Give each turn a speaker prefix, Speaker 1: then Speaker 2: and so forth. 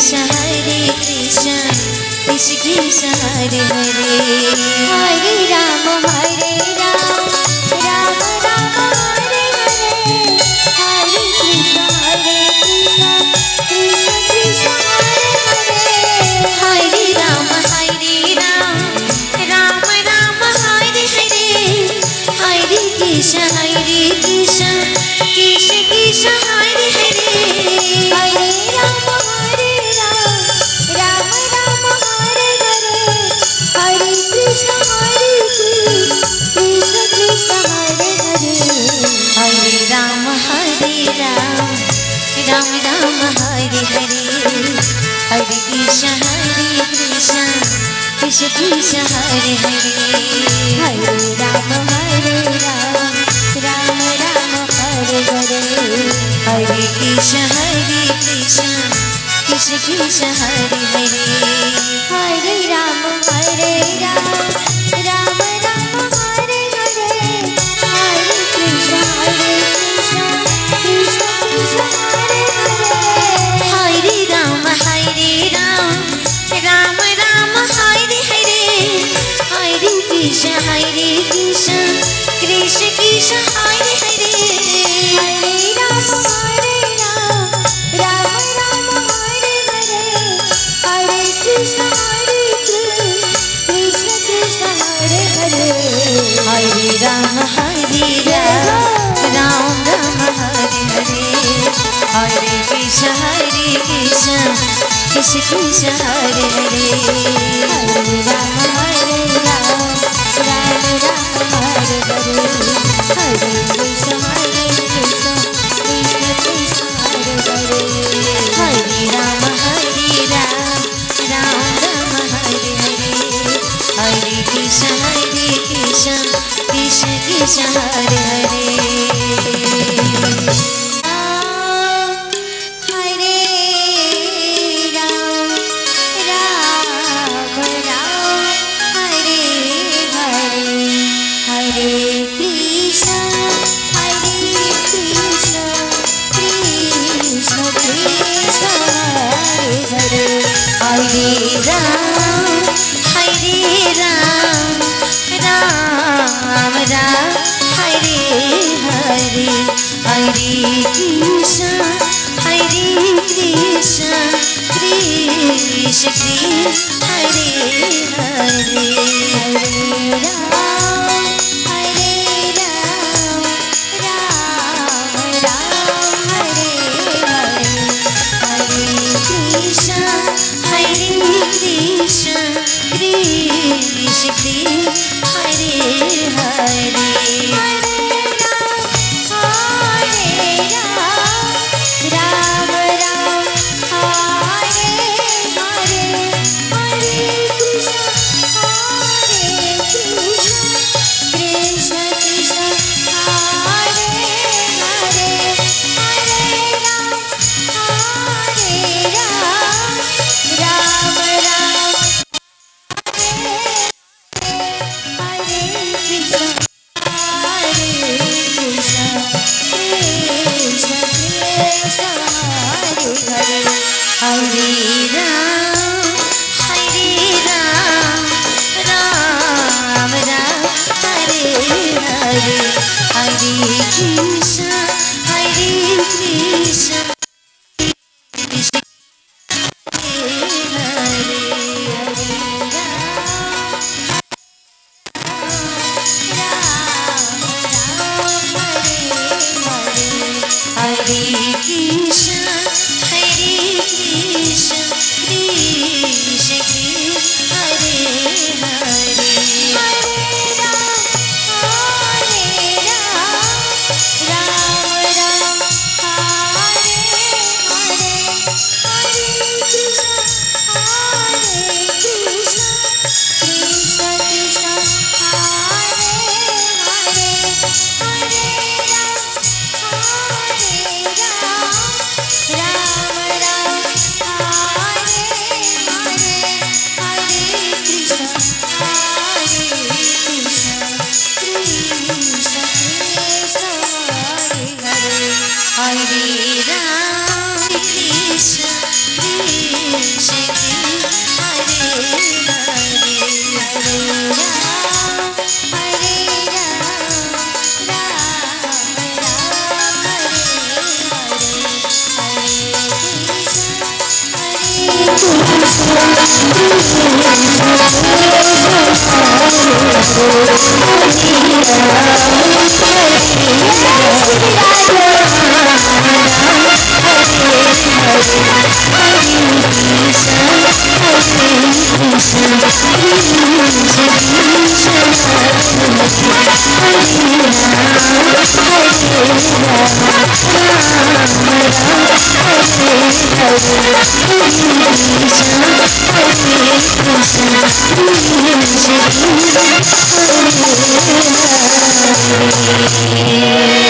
Speaker 1: Krishna Hare Hare Hare Ram Ram Ram Hare Hare Hare Krishna Krishna Krishna Hare Hare Hare Ram Ram Ram Ram Hare Hare Hare Krishna Krishna Krishna Hare Hare Hare Ram Ram Ram Hare Hare Hare Krishna Krishna Hare Hare Hare Ram Ram Ram Hare Hare Hare Krishna Krishna Krishna Hare Hare Hare Ram Ram Ram Hare Hare Hare Krishna Krishna Krishna Hare Hare Hare Ram Ram Ram Hare Hare Hare Krishna Krishna Krishna Hare Hare Hare Ram Ram Ram Hare Hare Hare Krishna Krishna Krishna Hare Hare Hare Ram Ram Ram Hare Hare Hare Krishna Krishna Hare Hare Hare Ram Ram Hare Hare Hare Krishna Krishna Hare Hare Hare Ram Ram Hare Hare Hare Krishna Krishna Krishna Hare Hare Hare Ram Ram Hare Hare Hare Krishna Krishna Hare Hare Hare Ram Ram Hare Hare Hare Krishna Krishna Krishna Hare Hare Hare Ram Ram Hare Hare Hare Krishna Krishna Hare Hare Hare Ram Ram Hare Hare Hare Krishna Krishna Hare Hare Hare Ram Hare Hare Hare Krishna Krishna Hare Hare Hare Ram Ram Hare Krishna Krishna Krishna Hare Hare Hare Ram Ram Hare Hare Hare Krishna Krishna Hare Hare